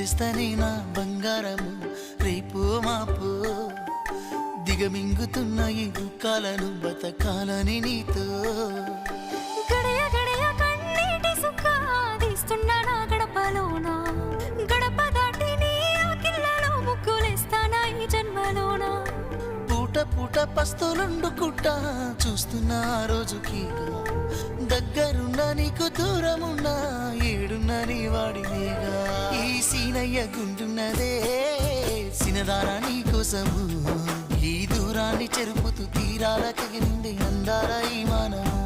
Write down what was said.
చేస్తానే నా బంగారము రేపు మాపు దిగమింగుతున్న ఈ దుఃఖాలను బతకాలని నీతో గడయ గడయ కన్నీటి సుఖాదిస్తున్నా నా గడపలోనా గడప దాటి నీ ఆకిళ్ళలో ముగ్గులేస్తానా ఈ జన్మలోనా పూట పూట పస్తులుండుకుంటా చూస్తున్నా ఆ రోజుకి దగ్గరున్నా నీకు దూరమున్నా ఏడున్నా నీ వాడినేగా ఈ సీనయ్య గుంటున్నదే సినదారా నీ కోసము ఈ దూరాన్ని చెరుపుతూ తీరాలకి నిండి అందాల ఈ మానము